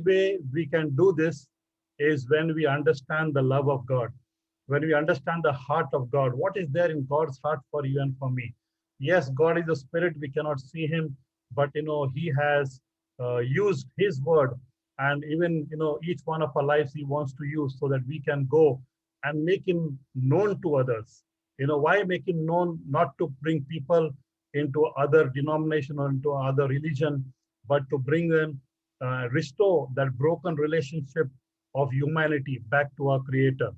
way we can do this is when we understand the love of God, when we understand the heart of God. What is there in God's heart for you and for me? Yes, God is a spirit, we cannot see him, but he has used his word, and even each one of our lives he wants to use so that we can go and make him known to others. Why make him known? Not to bring people into other denomination or into other religion, but to bring them, restore that broken relationship of humanity back to our creator.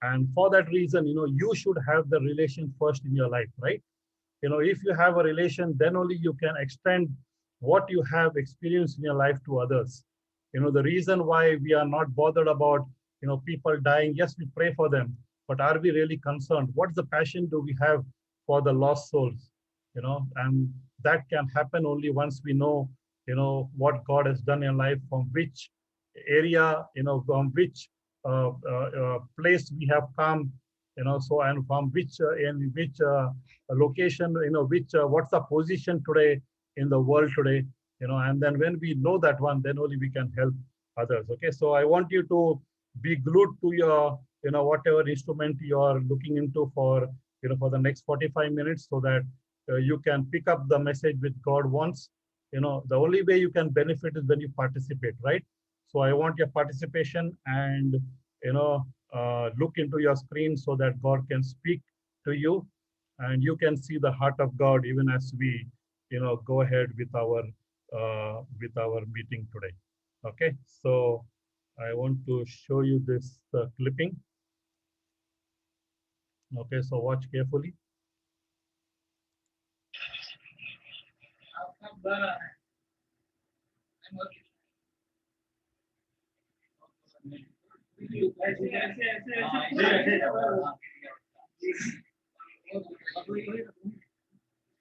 And for that reason, you should have the relation first in your life, right? If you have a relation, then only you can extend what you have experienced in your life to others. The reason why we are not bothered about people dying, yes, we pray for them, but are we really concerned? What's the passion do we have for the lost souls? And that can happen only once we know what God has done in life, from which area, from which place we have come, so, and from which in which location, which what's the position today in the world today, and then when we know that one, then only we can help others. Okay, so I want you to be glued to your whatever instrument you are looking into for for the next 45 minutes, so that you can pick up the message which God wants. The only way you can benefit is when you participate, right? So I want your participation, and look into your screen so that God can speak to you, and you can see the heart of God even as we go ahead with our meeting today. Okay, so I want to show you this clipping. Okay, so watch carefully.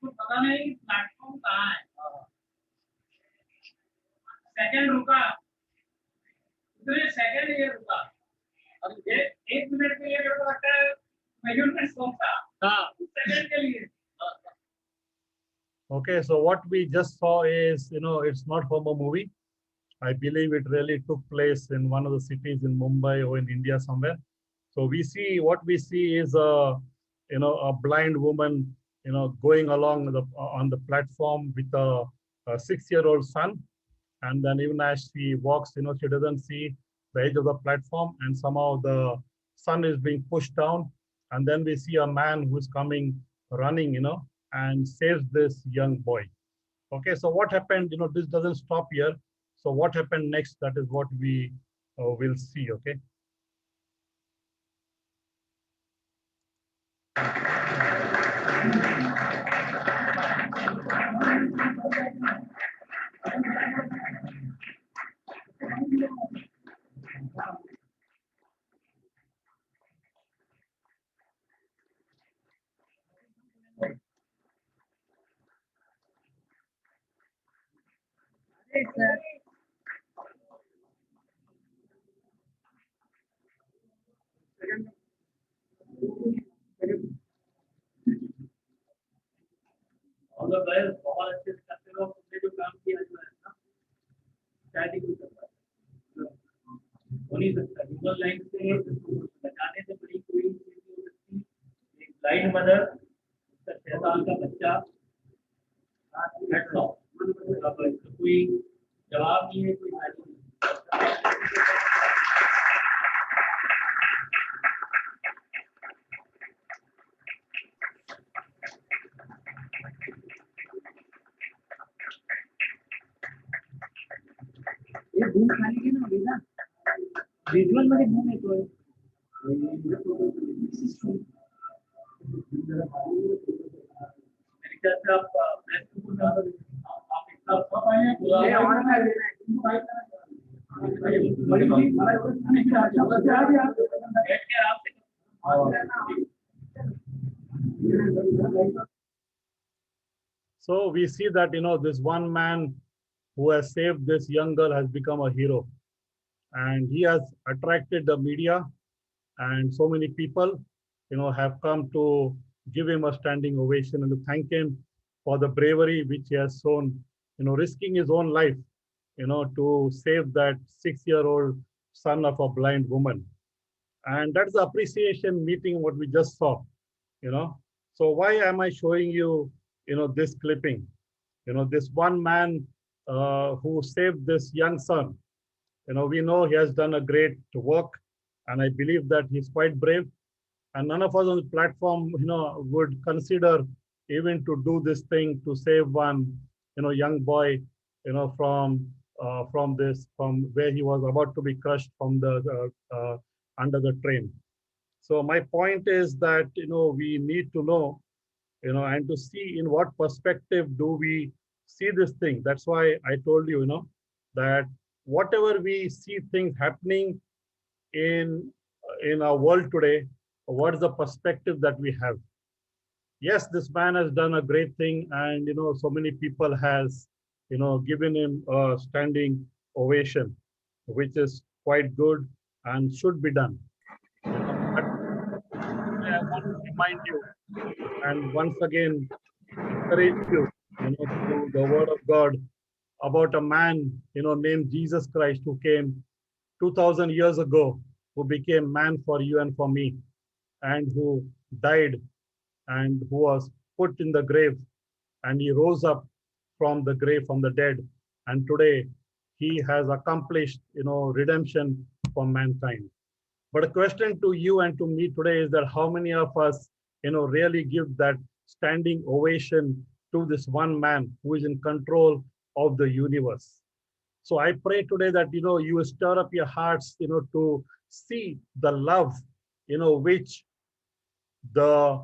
पता नहीं platform कहाँ है। Second रुका, उतने second ये रुका, अब ये 1 मिनट के लिए मेरे को लगता है मेजरमेंट सोचता, हाँ, सेकंड के लिए। Okay, so what we just saw is, it's not from a movie. I believe it really took place in one of the cities in Mumbai or in India somewhere. So what we see is a blind woman, going along on the platform with a 6-year-old son. And then even as she walks, she doesn't see the edge of the platform, and somehow the son is being pushed down. And then we see a man who's coming running, and saves this young boy. Okay, so what happened? This doesn't stop here. So what happened next? That is what we will see. Okay. बहुत अच्छे से करते हो, तुमने जो काम किया जो है ना, शायद ही कोई कर पाए, हो नहीं सकता। ह्यूमन लाइन से बचाने से बड़ी कोई चीज नहीं हो सकती। एक ब्लाइंड मदर, उसका 6 साल का बच्चा, कोई जवाब नहीं है, कोई वैल्यू नहीं। ये धूम खाने के ना ना विजुअल मध्ये धूम येतोय। मेरे ख्याल से आप इतना So we see that this one man who has saved this young girl has become a hero, and he has attracted the media, and so many people have come to give him a standing ovation and to thank him for the bravery which he has shown, risking his own life to save that 6-year-old son of a blind woman. And that's the appreciation meeting what we just saw, you know. So why am I showing you, this clipping? This one man who saved this young son. We know he has done a great work, and I believe that he's quite brave. And none of us on the platform, would consider even to do this thing to save one, young boy, from where he was about to be crushed from the under the train. So my point is that we need to know, and to see in what perspective do we see this thing. That's why I told you, that whatever we see things happening in our world today, what is the perspective that we have? Yes, this man has done a great thing, and so many people has given him a standing ovation, which is quite good and should be done. But today I want to remind you, and once again encourage you, through the word of God, about a man, named Jesus Christ, who came 2000 years ago, who became man for you and for me, and who died, and who was put in the grave, and he rose up from the grave, from the dead, and today he has accomplished, redemption for mankind. But a question to you and to me today is that how many of us, really give that standing ovation to this one man who is in control of the universe? So I pray today that, you will stir up your hearts, to see the love, which the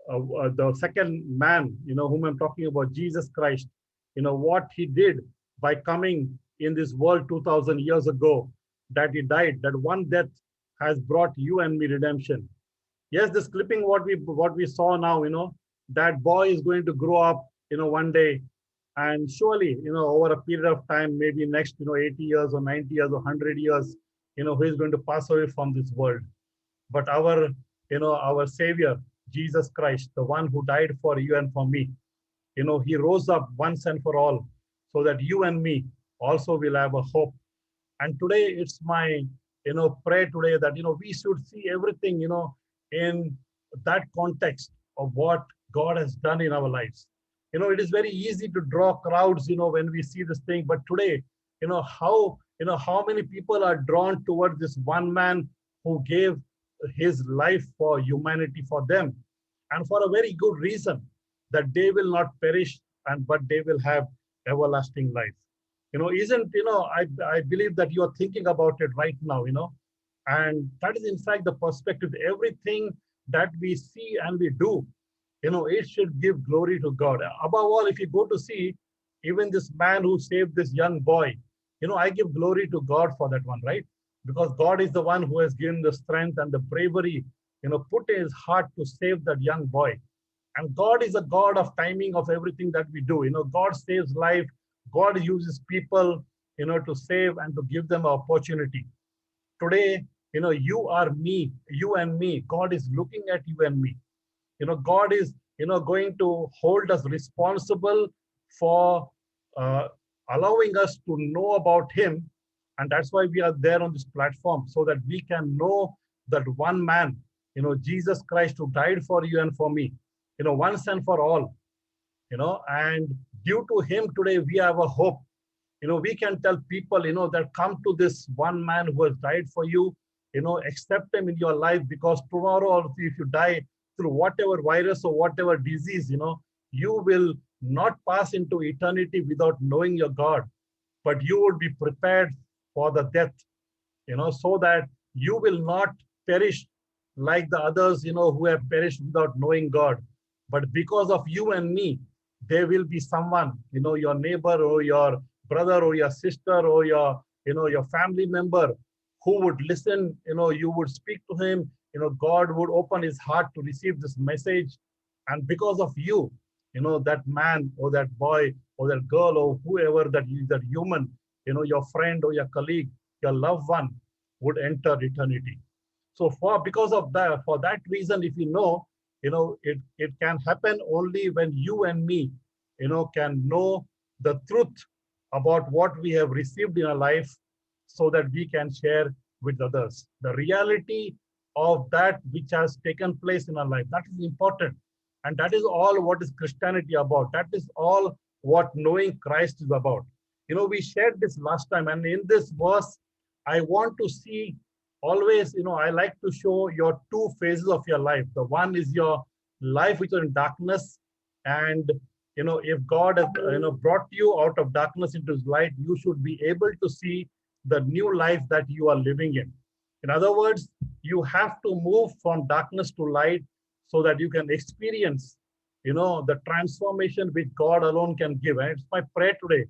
the second man, whom I'm talking about, Jesus Christ, what he did by coming in this world 2000 years ago, that he died, that one death has brought you and me redemption. Yes, this clipping, what we saw now, that boy is going to grow up, one day, and surely, over a period of time, maybe next, 80 years or 90 years or 100 years, he is going to pass away from this world. But our Savior, Jesus Christ, the one who died for you and for me, he rose up once and for all, so that you and me also will have a hope. And today it's my, prayer today that, we should see everything, in that context of what God has done in our lives. It is very easy to draw crowds, when we see this thing. But today, how many people are drawn towards this one man who gave his life for humanity, for them, and for a very good reason, that they will not perish, and but they will have everlasting life. Isn't, I believe that you are thinking about it right now, and that is in fact the perspective. Everything that we see and we do, it should give glory to God. Above all, if you go to see even this man who saved this young boy, I give glory to God for that one, right? Because God is the one who has given the strength and the bravery, put in his heart to save that young boy. And God is a God of timing of everything that we do. God saves life. God uses people, to save and to give them an opportunity. Today, you are me, you and me. God is looking at you and me. God is, going to hold us responsible for uh, allowing us to know about him. And that's why we are there on this platform, so that we can know that one man, Jesus Christ, who died for you and for me, once and for all, and due to him today, we have a hope. We can tell people, that come to this one man who has died for you, accept him in your life, because tomorrow, or if you die through whatever virus or whatever disease, you will not pass into eternity without knowing your God, but you would be prepared for the death, so that you will not perish like the others, who have perished without knowing God. But because of you and me, there will be someone, your neighbor or your brother or your sister or your family member, who would listen, you would speak to him, God would open his heart to receive this message. And because of you, that man or that boy or that girl or whoever that is, that human, your friend or your colleague, your loved one, would enter eternity. So because of that, for that reason, if it can happen only when you and me, can know the truth about what we have received in our life so that we can share with others. The reality of that which has taken place in our life, that is important. And that is all what is Christianity about. That is all what knowing Christ is about. We shared this last time, and in this verse, I want to see always, I like to show your two phases of your life. The one is your life which is in darkness, and if God has brought you out of darkness into his light, you should be able to see the new life that you are living in. In other words, you have to move from darkness to light so that you can experience the transformation which God alone can give. And it's my prayer today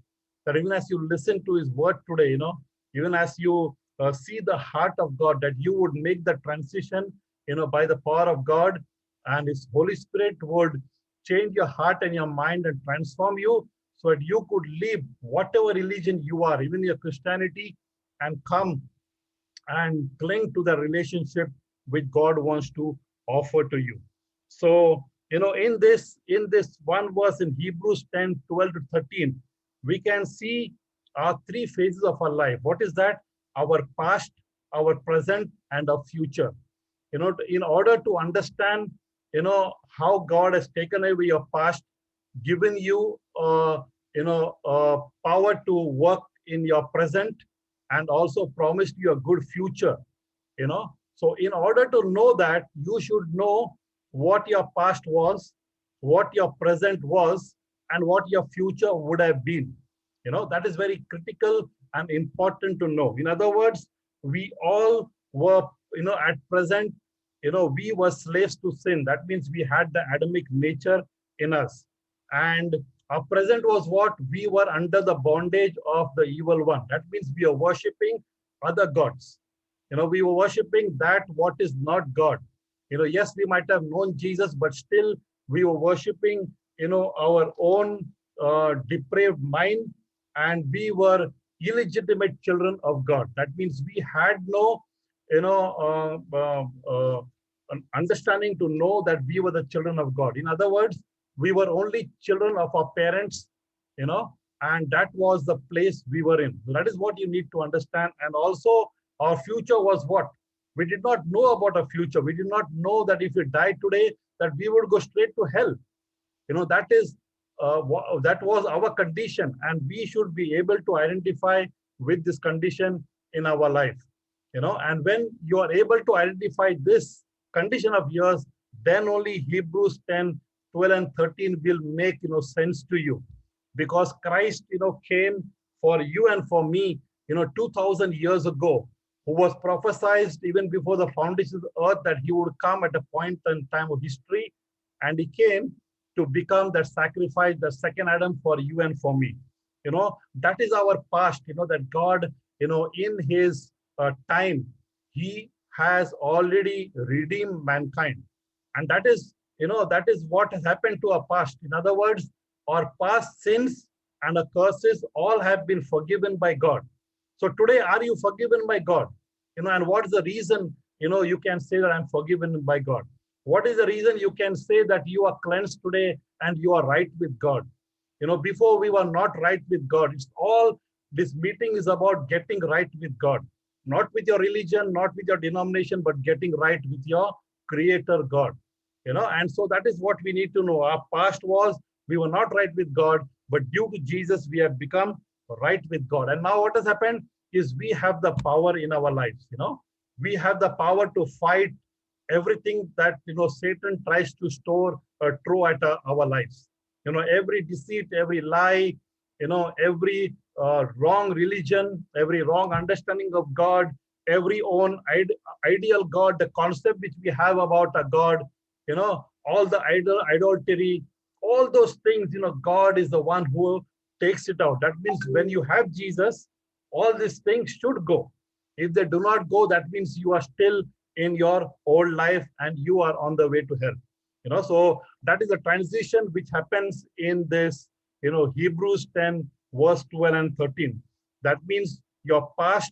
that even as you listen to his word today, even as you see the heart of God, that you would make the transition by the power of God, and his Holy Spirit would change your heart and your mind and transform you so that you could live whatever religion you are, even your Christianity, and come and cling to the relationship which God wants to offer to you. So, in this one verse in Hebrews 10:12 to 13, we can see our three phases of our life. What is that? Our past, our present, and our future. In order to understand, how God has taken away your past, given you, power to work in your present, and also promised you a good future. So in order to know that, you should know what your past was, what your present was, and what your future would have been. That is very critical and important to know. In other words, we all were, at present, we were slaves to sin. That means we had the Adamic nature in us. And our present was what? We were under the bondage of the evil one. That means we are worshiping other gods. We were worshiping that what is not God. Yes, we might have known Jesus, but still we were worshiping, our own depraved mind, and we were illegitimate children of God. That means we had no, an understanding to know that we were the children of God. In other words, we were only children of our parents, and that was the place we were in. So that is what you need to understand. And also, our future was what? We did not know about our future. We did not know that if we died today, that we would go straight to hell. That was our condition, and we should be able to identify with this condition in our life. And when you are able to identify this condition of yours, then only Hebrews 10:12 and 13 will make sense to you, because Christ came for you and for me 2000 years ago, who was prophesied even before the foundation of the earth that he would come at a point in time of history, and he came to become that sacrifice, the second Adam for you and for me. That is our past. That God in his time, he has already redeemed mankind, and that is what has happened to our past. In other words, our past sins and our curses all have been forgiven by God. So today, are you forgiven by God? And what is the reason you can say that I'm forgiven by God? What is the reason you can say that you are cleansed today and you are right with God? Before we were not right with God. It's all, this meeting is about getting right with God, not with your religion, not with your denomination, but getting right with your Creator God. And so that is what we need to know. Our past was, we were not right with God, but due to Jesus, we have become right with God. And now what has happened is we have the power in our lives. We have the power to fight everything that Satan tries to store or throw at our lives. Every deceit, every lie, every wrong religion, every wrong understanding of God, every own ideal God, the concept which we have about a God, all the idolatry, all those things, God is the one who takes it out. That means when you have Jesus, all these things should go. If they do not go, that means you are still in your old life and you are on the way to hell. So that is the transition which happens in this, Hebrews 10:12 and 13. That means your past,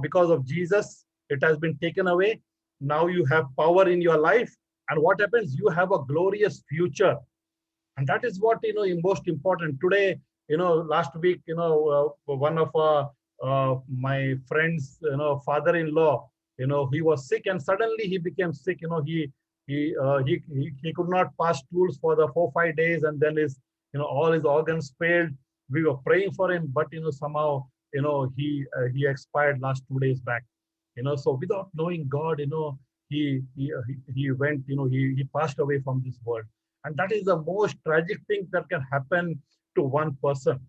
because of Jesus, it has been taken away. Now you have power in your life. And what happens? You have a glorious future. And that is what, most important today. last week, one of my friends, father-in-law, he was sick, and suddenly he became sick. He could not pass stools for the 4 5 days, and then all his organs failed. We were praying for him, but somehow he expired last 2 days back. So without knowing God, he went, he passed away from this world. And that is the most tragic thing that can happen to one person.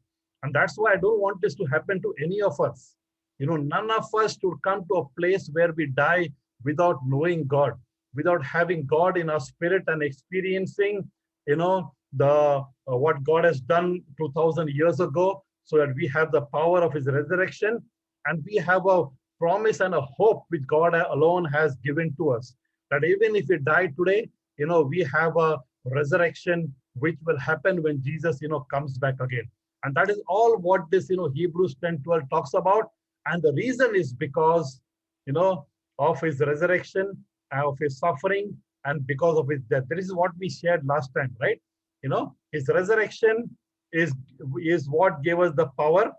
And that's why I don't want this to happen to any of us. None of us should come to a place where we die without knowing God, without having God in our spirit and experiencing, the what God has done 2000 years ago, so that we have the power of his resurrection, and we have a promise and a hope which God alone has given to us, that even if we die today, we have a resurrection which will happen when Jesus, comes back again. And that is all what this, Hebrews 10:12 talks about. And the reason is because, of his resurrection, of his suffering, and because of his death. This is what we shared last time, right? His resurrection is what gave us the power.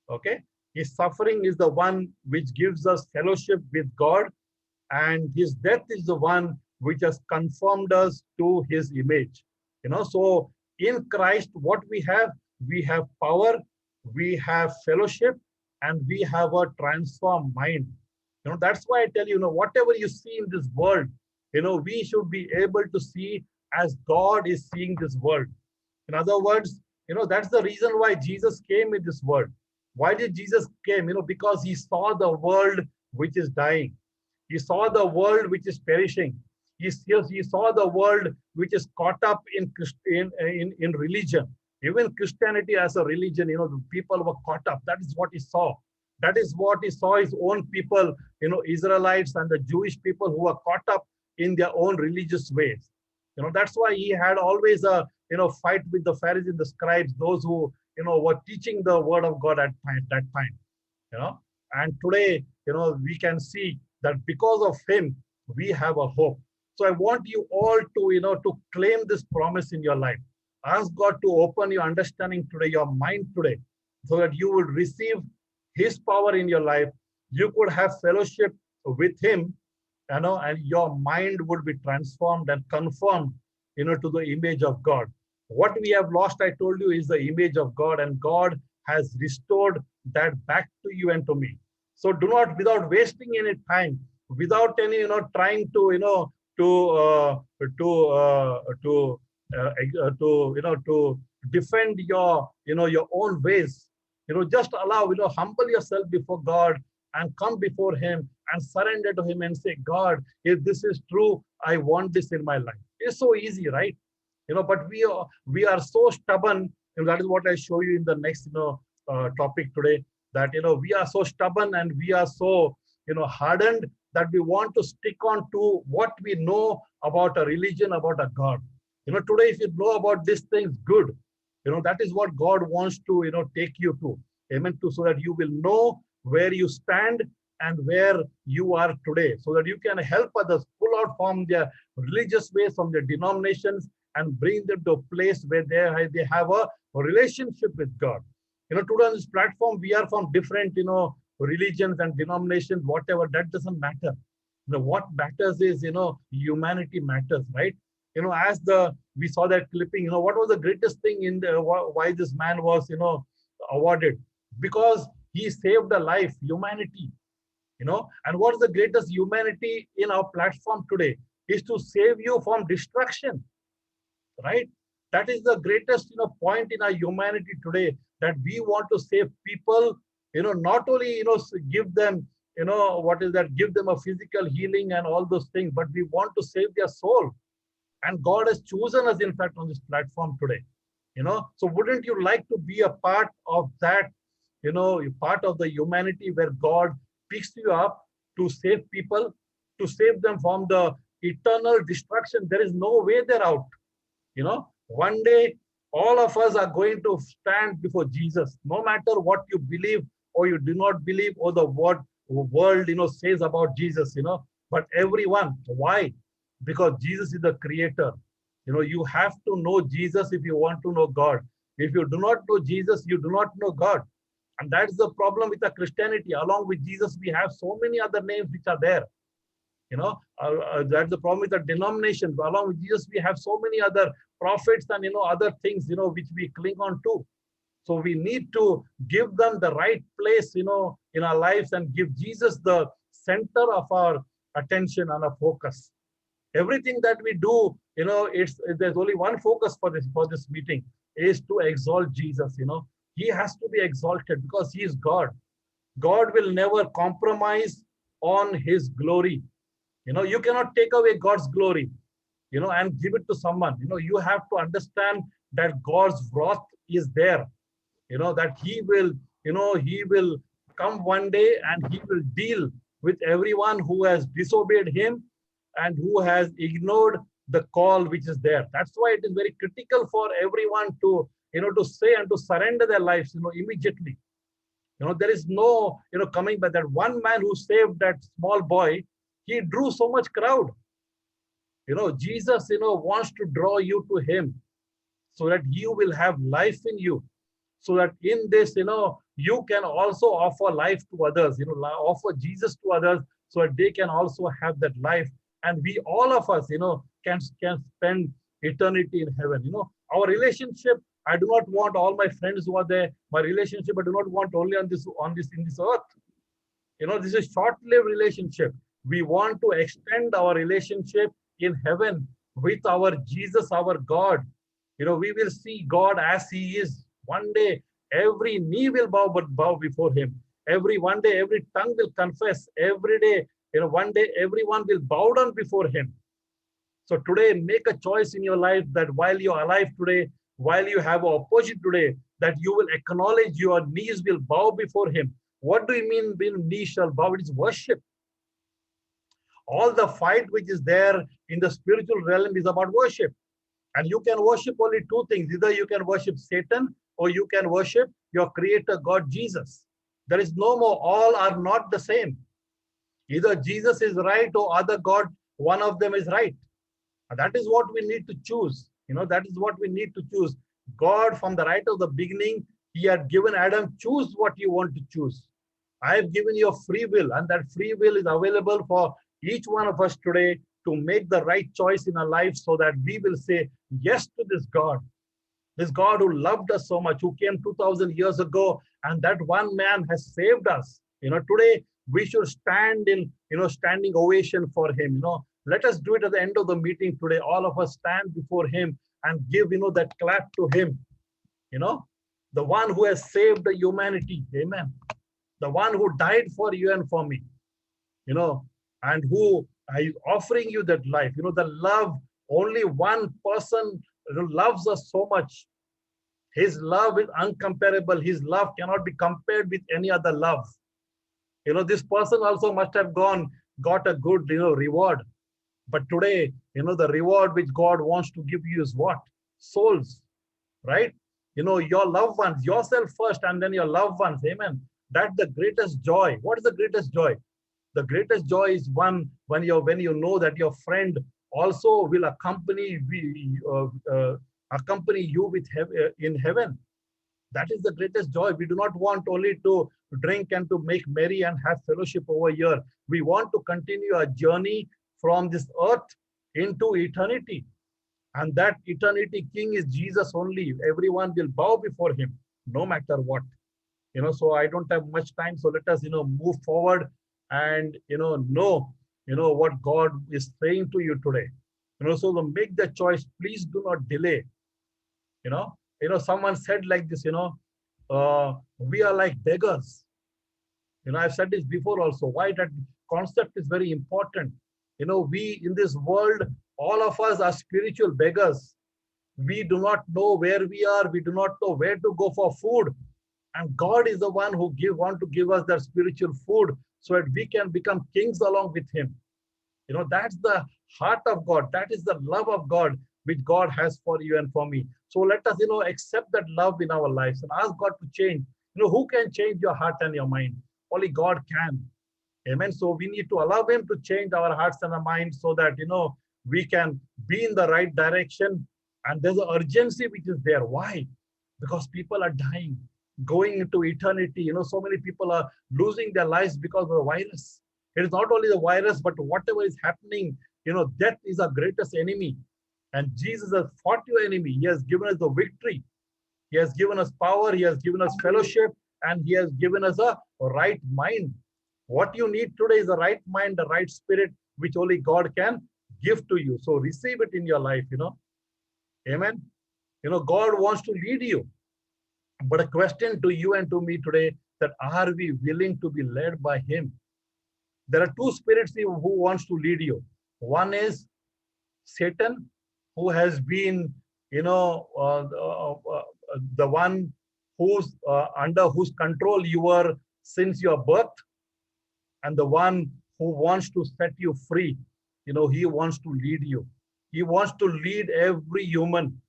Okay. His suffering is the one which gives us fellowship with God, and his death is the one which has conformed us to his image. So in Christ, what we have power, we have fellowship, and we have a transformed mind. That's why I tell you, whatever you see in this world, we should be able to see as God is seeing this world. In other words, that's the reason why Jesus came in this world. Why did Jesus came? Because he saw the world which is dying. He saw the world which is perishing. He saw the world which is caught up in religion. Even Christianity as a religion, the people were caught up. That is what he saw. That is what he saw his own people, Israelites and the Jewish people who were caught up in their own religious ways. That's why he had always a, fight with the Pharisees and the scribes, those who, were teaching the word of God at that time. And today, we can see that because of him, we have a hope. So I want you all to, to claim this promise in your life. Ask God to open your understanding today, your mind today, so that you will receive his power in your life. You could have fellowship with him, and your mind would be transformed and conformed, to the image of God. What we have lost, I told you, is the image of God, and God has restored that back to you and to me. So do not, without wasting any time, without any, trying to, to defend your, your own ways. Just allow, humble yourself before God and come before him and surrender to him and say, God, if this is true, I want this in my life. It's so easy, right? But we are so stubborn, and that is what I show you in the next, topic today, that, we are so stubborn and we are so, hardened, that we want to stick on to what we know about a religion, about a God. Today, if you know about these things, good. That is what God wants to, take you to. Amen. So that you will know where you stand and where you are today, so that you can help others pull out from their religious ways, from their denominations, and bring them to a place where they have a relationship with God. Today on this platform, we are from different, religions and denominations, whatever, that doesn't matter. What matters is, humanity matters, right? As we saw that clipping, what was the greatest thing in why this man was, awarded? Because he saved a life, humanity. And what is the greatest humanity in our platform today? Is to save you from destruction, right? That is the greatest, point in our humanity today, that we want to save people, not only, give them, give them a physical healing and all those things, but we want to save their soul. And God has chosen us, in fact, on this platform today. So wouldn't you like to be a part of that, part of the humanity where God picks you up to save people, to save them from the eternal destruction? There is no way they're out. One day, all of us are going to stand before Jesus, no matter what you believe or you do not believe, or the what world, says about Jesus, but everyone. Why? Because Jesus is the creator. You have to know Jesus if you want to know God. If you do not know Jesus, you do not know God. And that's the problem with the Christianity. Along with Jesus, we have so many other names which are there. That's the problem with the denomination. Along with Jesus, we have so many other prophets and, other things, which we cling on to. So we need to give them the right place, in our lives, and give Jesus the center of our attention and our focus. Everything that we do, there's only one focus for this meeting, is to exalt Jesus. He has to be exalted because he is God. God will never compromise on his glory. You cannot take away God's glory, and give it to someone. You have to understand that God's wrath is there, that he will come one day and he will deal with everyone who has disobeyed him and who has ignored the call which is there. That's why it is very critical for everyone to, to say and to surrender their lives, immediately. There is no, coming by. That one man who saved that small boy, he drew so much crowd. Jesus, wants to draw you to him so that you will have life in you. So that in this, you can also offer life to others, offer Jesus to others so that they can also have that life. And we, all of us, can spend eternity in heaven. Our relationship, I do not want all my friends who are there. My relationship, I do not want only in this earth. This is short-lived relationship. We want to extend our relationship in heaven with our Jesus, our God. We will see God as he is. One day, every knee will bow before him. One day, every tongue will confess. Every day, one day, everyone will bow down before him. So today, make a choice in your life that while you're alive today, while you have an opportunity today, that you will acknowledge your knees will bow before him. What do you mean when knees shall bow? It is worship. All the fight which is there in the spiritual realm is about worship. And you can worship only two things. Either you can worship Satan or you can worship your creator, God, Jesus. There is no more. All are not the same. Either Jesus is right or other God, one of them is right. And that is what we need to choose. That is what we need to choose. God, from the right of the beginning, he had given Adam, choose what you want to choose. I have given you a free will, and that free will is available for each one of us today to make the right choice in our life so that we will say yes to this God who loved us so much, who came 2000 years ago, and that one man has saved us. Today we should stand in, standing ovation for him. Let us do it at the end of the meeting today. All of us stand before him and give, that clap to him. The one who has saved the humanity. Amen. The one who died for you and for me. And who is offering you that life. The love, only one person loves us so much. His love is uncomparable. His love cannot be compared with any other love. This person also must have got a good, reward. But today, the reward which God wants to give you is what? Souls, right? Your loved ones, yourself first, and then your loved ones. Amen. That's the greatest joy. What is the greatest joy? The greatest joy is when you know that your friend also will accompany you with in heaven. That is the greatest joy. We do not want only to drink and to make merry and have fellowship over here. We want to continue our journey from this earth into eternity. And that eternity king is Jesus only. Everyone will bow before him, no matter what. So I don't have much time. So let us, move forward and, know what God is saying to you today. So to make the choice, please do not delay. Someone said like this, we are like beggars. I've said this before also. Why that concept is very important. We in this world, all of us are spiritual beggars. We do not know where we are. We do not know where to go for food. And God is the one who want to give us that spiritual food so that we can become kings along with him. That's the heart of God. That is the love of God which God has for you and for me. So let us, accept that love in our lives and ask God to change. Who can change your heart and your mind? Only God can. Amen. So we need to allow him to change our hearts and our minds so that, we can be in the right direction. And there's an urgency which is there. Why? because people are dying, going into eternity. So many people are losing their lives because of the virus. It is not only the virus, but whatever is happening, death is our greatest enemy. And Jesus has fought your enemy. He has given us the victory. He has given us power. He has given us fellowship, and he has given us a right mind. What you need today is the right mind, the right spirit, which only God can give to you. So receive it in your life. Amen. God wants to lead you. But a question to you and to me today, that are we willing to be led by him? There are two spirits who wants to lead you. One is Satan, who has been, the one who's under whose control you were since your birth, and the one who wants to set you free. He wants to lead you. He wants to lead every human,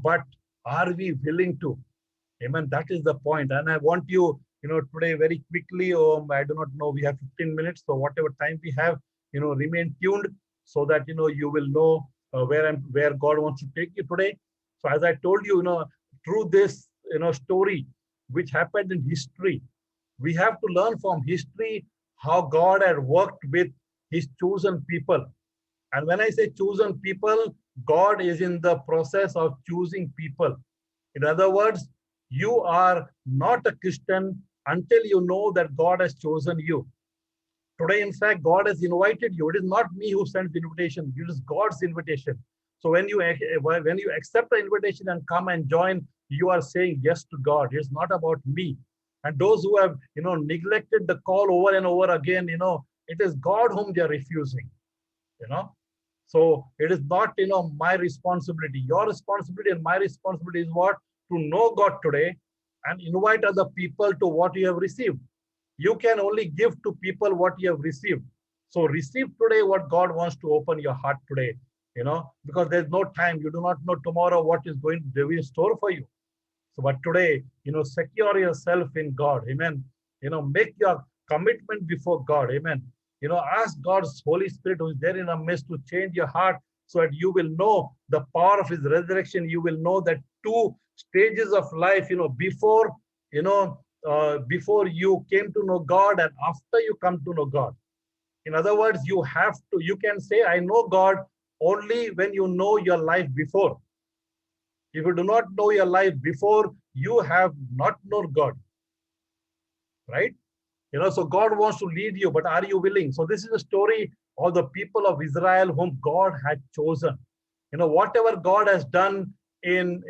but are we willing to? Amen. That is the point. And I want you, today very quickly, I do not know, we have 15 minutes. So whatever time we have, remain tuned so that, you will know where God wants to take you today. So as I told you, through this, story, which happened in history, we have to learn from history how God had worked with his chosen people. And when I say chosen people, God is in the process of choosing people. In other words, you are not a Christian until you know that God has chosen you. Today, in fact, God has invited you. It is not me who sends the invitation. It is God's invitation. So when you accept the invitation and come and join, you are saying yes to God. It's not about me. And those who have, neglected the call over and over again, it is God whom they are refusing. You know, so it is not, my responsibility. Your responsibility and my responsibility is what? To know God today and invite other people to what you have received. You can only give to people what you have received. So receive today what God wants to open your heart today, because there's no time. You do not know tomorrow what is going to be in store for you. So, but today, secure yourself in God. Amen. Make your commitment before God. Amen. Ask God's Holy Spirit who is there in our midst to change your heart so that you will know the power of his resurrection. You will know that two stages of life, before you came to know God and after you come to know God. In other words, you can say, I know God only when you know your life before. If you do not know your life before, you have not known God, right? So God wants to lead you, but are you willing? So this is a story of the people of Israel whom God had chosen. Whatever God has done in,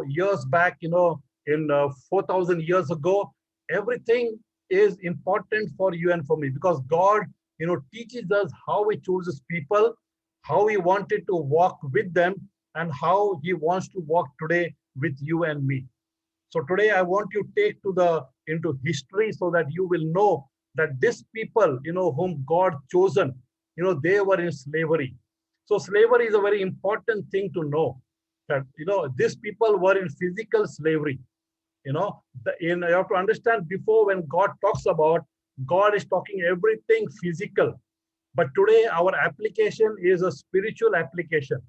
years back, in 4,000 years ago, everything is important for you and for me, because God, teaches us how he chooses people, how he wanted to walk with them, and how he wants to walk today with you and me. So today I want you to take into history so that you will know that these people, whom God chosen, they were in slavery. So slavery is a very important thing to know, that, these people were in physical slavery. You have to understand, before, when God talks about, God is talking everything physical. But today our application is a spiritual application.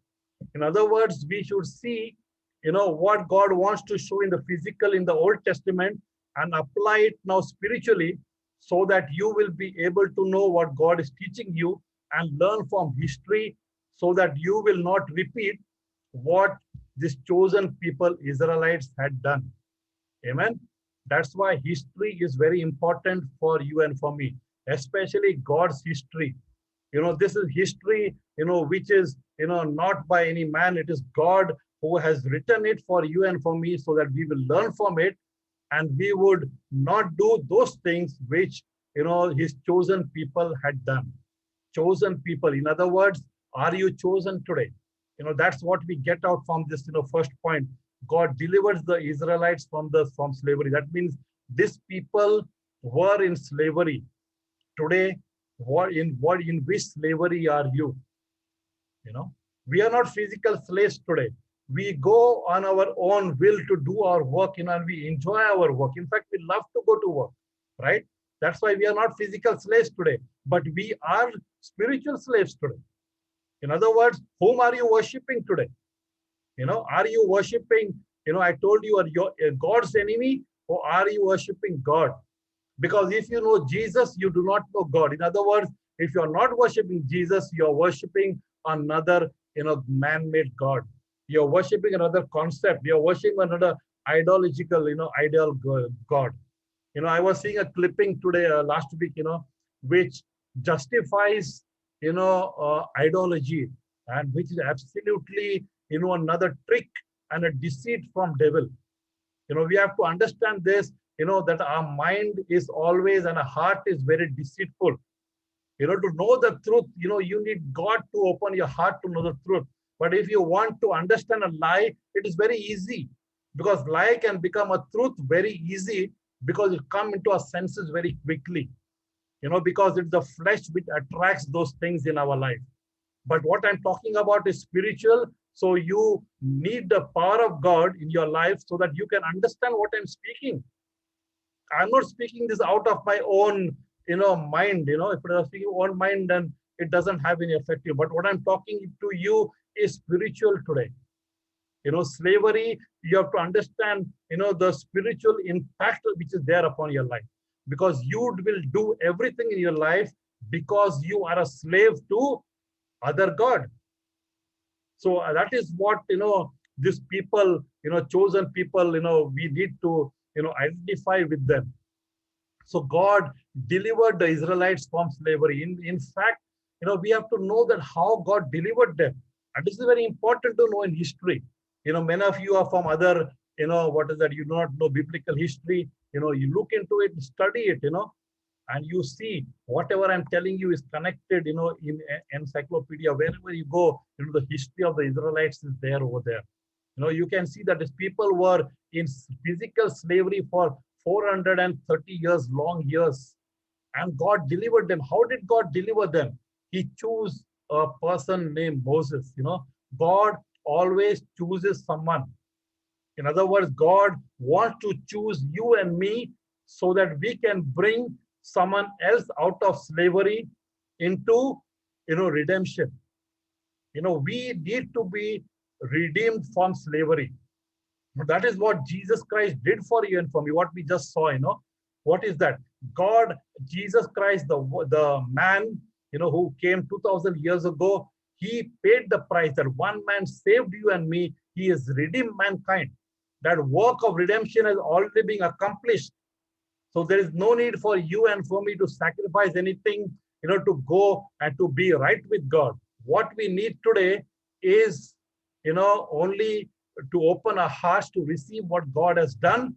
In other words, we should see, what God wants to show in the physical in the Old Testament and apply it now spiritually, so that you will be able to know what God is teaching you and learn from history, so that you will not repeat what this chosen people, Israelites, had done. Amen. That's why history is very important for you and for me, especially God's history. This is history, which is, not by any man. It is God who has written it for you and for me, so that we will learn from it and we would not do those things which, his chosen people had done. Chosen people. In other words, are you chosen today? That's what we get out from this, first point. God delivers the Israelites from slavery. That means these people were in slavery. Today, in which slavery are you? We are not physical slaves today. We go on our own will to do our work, and we enjoy our work. In fact, we love to go to work, right? That's why we are not physical slaves today, but we are spiritual slaves today. In other words, whom are you worshiping today? Are you worshiping, I told you, are your God's enemy, or are you worshiping God? Because if you know Jesus, you do not know God. In other words, if you're not worshiping Jesus, you're worshiping another, man-made God. You're worshiping another concept. You're worshiping another ideological, ideal God. I was seeing a clipping today, last week, which justifies, ideology, and which is absolutely, another trick and a deceit from devil. We have to understand this, that our mind is always, and our heart is very deceitful. To know the truth, you need God to open your heart to know the truth. But if you want to understand a lie, it is very easy, because lie can become a truth very easy, because it come into our senses very quickly, because it's the flesh which attracts those things in our life. But what I'm talking about is spiritual. So you need the power of God in your life so that you can understand what I'm speaking. I'm not speaking this out of my own, mind. If it is speaking own mind, then it doesn't have any effect. But what I'm talking to you is spiritual today. Slavery, you have to understand, the spiritual impact which is there upon your life. Because you will do everything in your life because you are a slave to other God. So that is what, these people, chosen people, we need to, identify with them. So God delivered the Israelites from slavery. In fact, we have to know that how God delivered them. And this is very important to know in history. Many of you are from other, what is that? You do not know biblical history. You look into it, study it, and you see whatever I'm telling you is connected, in encyclopedia. Wherever you go, the history of the Israelites is there over there. You can see that these people were in physical slavery for 430 years, long years. And God delivered them. How did God deliver them? He chose a person named Moses. God always chooses someone. In other words, God wants to choose you and me so that we can bring someone else out of slavery into, redemption. We need to be redeemed from slavery. That is what Jesus Christ did for you and for me, what we just saw. What is that? God, Jesus Christ, the man, who came 2000 years ago, he paid the price. That one man saved you and me. He has redeemed mankind. That work of redemption has already been accomplished. So there is no need for you and for me to sacrifice anything, to go and to be right with God. What we need today is, only to open our hearts to receive what God has done,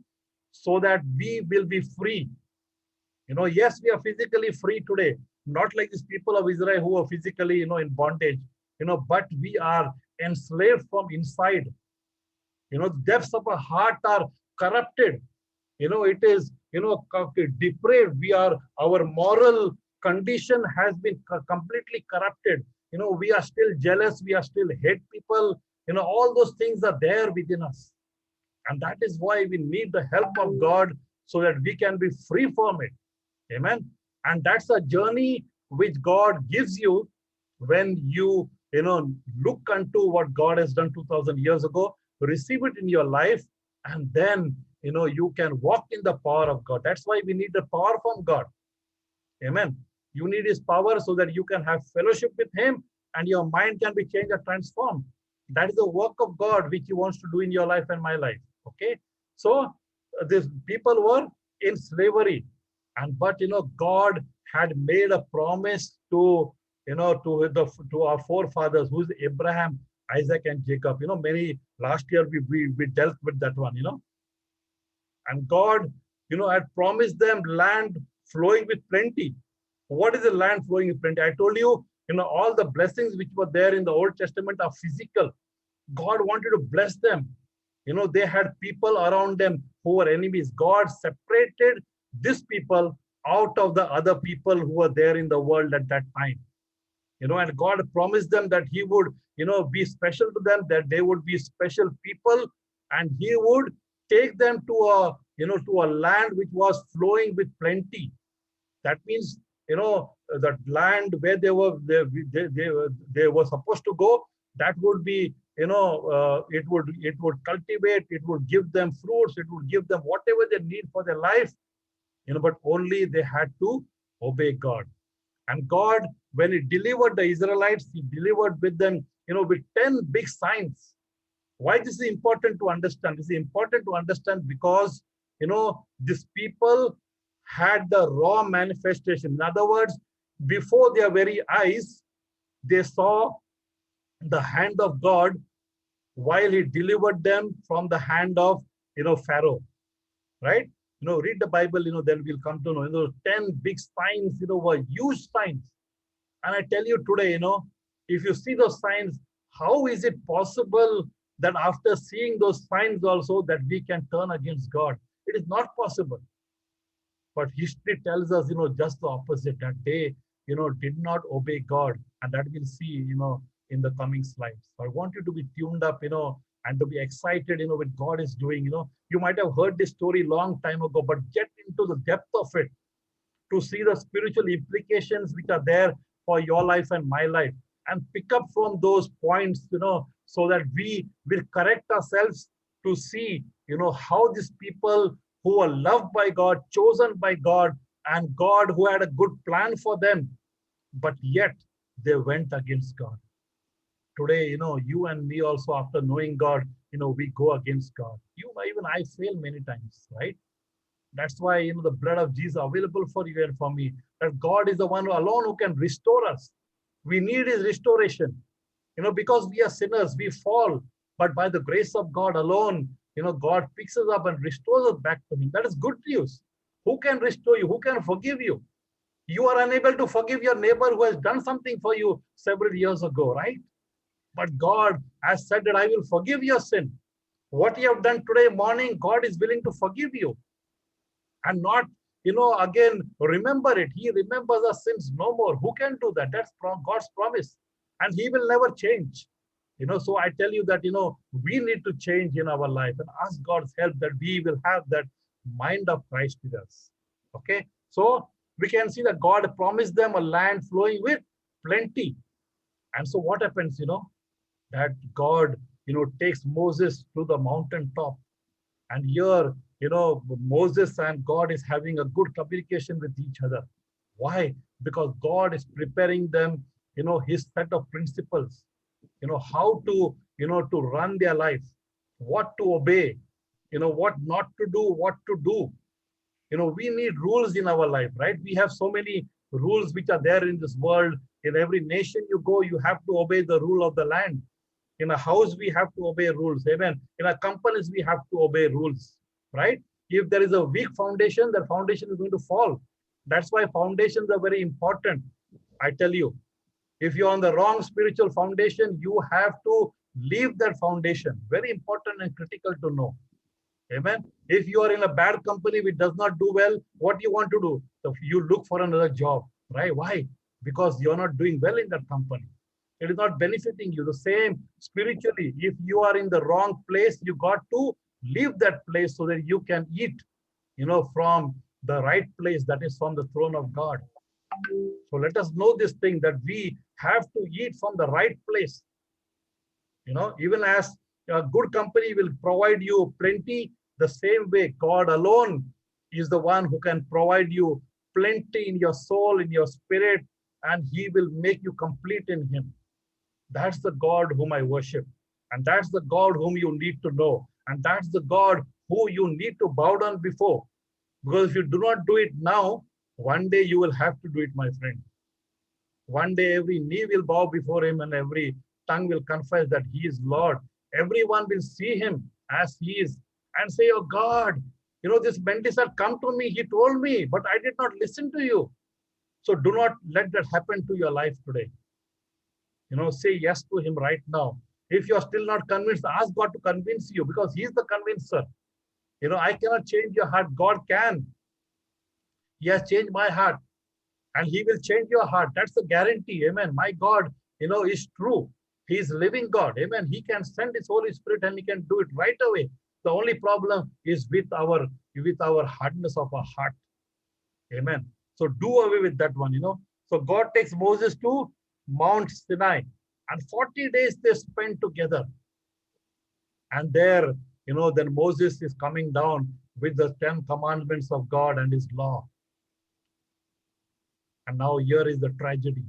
so that we will be free. Yes, we are physically free today, not like these people of Israel who are physically, in bondage, but we are enslaved from inside. The depths of our heart are corrupted. It is, depraved. Our moral condition has been completely corrupted. We are still jealous. We are still hate people. All those things are there within us. And that is why we need the help of God so that we can be free from it. Amen. And that's a journey which God gives you when you, look unto what God has done 2000 years ago, receive it in your life, and then, you can walk in the power of God. That's why we need the power from God. Amen. You need his power so that you can have fellowship with him and your mind can be changed or transformed. That is the work of God which he wants to do in your life and my life. Okay. So these people were in slavery, but God had made a promise to, to our forefathers, who's Abraham, Isaac, and Jacob. Many last year we dealt with that one. And God, had promised them land flowing with plenty. What is the land flowing with plenty? I told you, all the blessings which were there in the Old Testament are physical. God wanted to bless them. They had people around them who were enemies. God separated these people out of the other people who were there in the world at that time. And God promised them that he would, be special to them, that they would be special people, and he would take them to a, to a land which was flowing with plenty. That means, that land where they were supposed to go, that would be, it would cultivate, it would give them fruits, it would give them whatever they need for their life, but only they had to obey God. And God, when he delivered the Israelites, he delivered with them, with 10 big signs. Why this is important to understand? This is important to understand because, these people had the raw manifestation. In other words, before their very eyes, they saw the hand of God while he delivered them from the hand of, Pharaoh, right? Read the Bible, then we'll come to know, 10 big signs, were huge signs. And I tell you today, if you see those signs, how is it possible that after seeing those signs also that we can turn against God? It is not possible. But history tells us, just the opposite, that they, did not obey God. And that we'll see, in the coming slides. So I want you to be tuned up, and to be excited, what God is doing. You might have heard this story long time ago, but get into the depth of it to see the spiritual implications which are there for your life and my life, and pick up from those points, so that we will correct ourselves to see, how these people who were loved by God, chosen by God, and God who had a good plan for them, but yet they went against God. Today, you and me also, after knowing God, we go against God. Even I fail many times, right? That's why, the blood of Jesus available for you and for me, that God is the one alone who can restore us. We need his restoration, because we are sinners, we fall, but by the grace of God alone, God picks us up and restores us back to him. That is good news. Who can restore you? Who can forgive you? You are unable to forgive your neighbor who has done something for you several years ago, right? But God has said that I will forgive your sin. What you have done today morning, God is willing to forgive you. And not, again, remember it. He remembers our sins no more. Who can do that? That's God's promise. And he will never change. So I tell you that, we need to change in our life and ask God's help that we will have that mind of Christ with us. Okay. So we can see that God promised them a land flowing with plenty. And so what happens, that God, takes Moses to the mountaintop. And here, Moses and God is having a good communication with each other. Why? Because God is preparing them, his set of principles, how to, to run their life, what to obey, what not to do, what to do. We need rules in our life, right? We have so many rules which are there in this world. In every nation you go, you have to obey the rule of the land. In a house, we have to obey rules. Amen. In our companies, we have to obey rules, right? If there is a weak foundation, the foundation is going to fall. That's why foundations are very important. I tell you, if you're on the wrong spiritual foundation, you have to leave that foundation. Very important and critical to know. Amen. If you are in a bad company which does not do well, what do you want to do? So you look for another job, right? Why? Because you're not doing well in that company. It is not benefiting you. The same spiritually, if you are in the wrong place, you got to leave that place so that you can eat, from the right place, that is from the throne of God. So let us know this thing, that we have to eat from the right place. Even as a good company will provide you plenty, the same way God alone is the one who can provide you plenty in your soul, in your spirit, and he will make you complete in him. That's the God whom I worship. And that's the God whom you need to know. And that's the God who you need to bow down before. Because if you do not do it now, one day you will have to do it, my friend. One day every knee will bow before him and every tongue will confess that he is Lord. Everyone will see him as he is and say, oh God, this Mentor come to me. He told me, but I did not listen to you. So do not let that happen to your life today. Say yes to him right now. If you're still not convinced, ask God to convince you, because he's the convincer. I cannot change your heart. God can. He has changed my heart and he will change your heart. That's the guarantee. Amen. My God, is true. He is living God. Amen. He can send his Holy Spirit and he can do it right away. The only problem is with our hardness of our heart. Amen. So do away with that one, So God takes Moses to Mount Sinai, and 40 days they spent together. And there, then Moses is coming down with the 10 commandments of God and his law. And now here is the tragedy.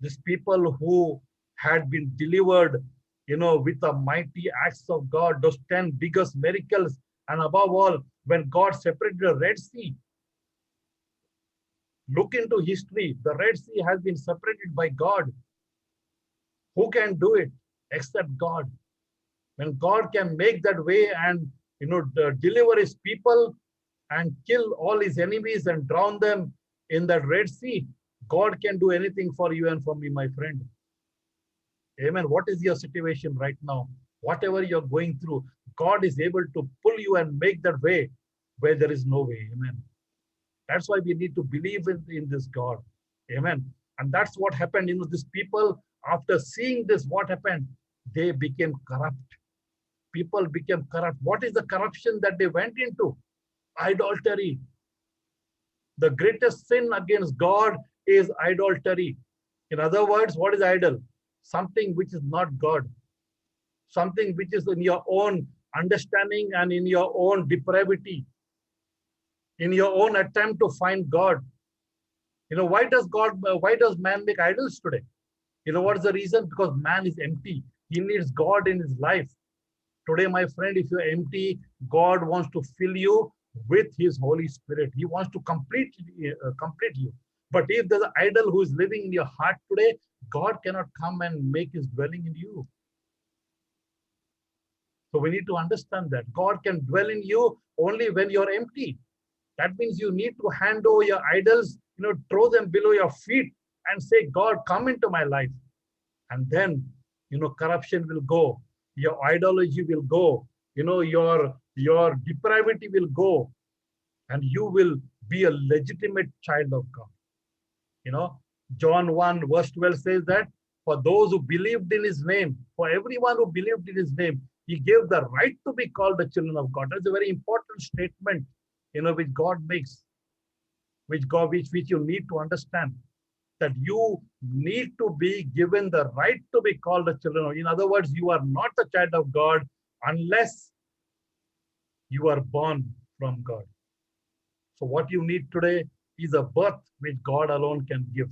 These people who had been delivered, with the mighty acts of God, those 10 biggest miracles, and above all, when God separated the Red Sea. Look into history. The Red Sea has been separated by God. Who can do it except God? When God can make that way and deliver his people and kill all his enemies and drown them in that Red Sea, God can do anything for you and for me, my friend. Amen. What is your situation right now? Whatever you're going through, God is able to pull you and make that way where there is no way. Amen. That's why we need to believe in this God. Amen. And that's what happened. These people, after seeing this, what happened? They became corrupt. People became corrupt. What is the corruption that they went into? Idolatry. The greatest sin against God is idolatry. In other words, what is idol? Something which is not God. Something which is in your own understanding and in your own depravity. In your own attempt to find God. Why does man make idols today? What is the reason? Because man is empty. He needs God in his life. Today, my friend, if you're empty, God wants to fill you with his Holy Spirit. He wants to complete you. But if there's an idol who is living in your heart today, God cannot come and make his dwelling in you. So we need to understand that God can dwell in you only when you're empty. That means you need to hand over your idols, throw them below your feet and say, God, come into my life. And then, corruption will go. Your ideology will go. Your depravity will go. And you will be a legitimate child of God. John 1 verse 12 says that for those who believed in his name, for everyone who believed in his name, he gave the right to be called the children of God. That's a very important statement, which God makes, which you need to understand, that you need to be given the right to be called a children of God. In other words, you are not a child of God unless you are born from God. So what you need today is a birth which God alone can give.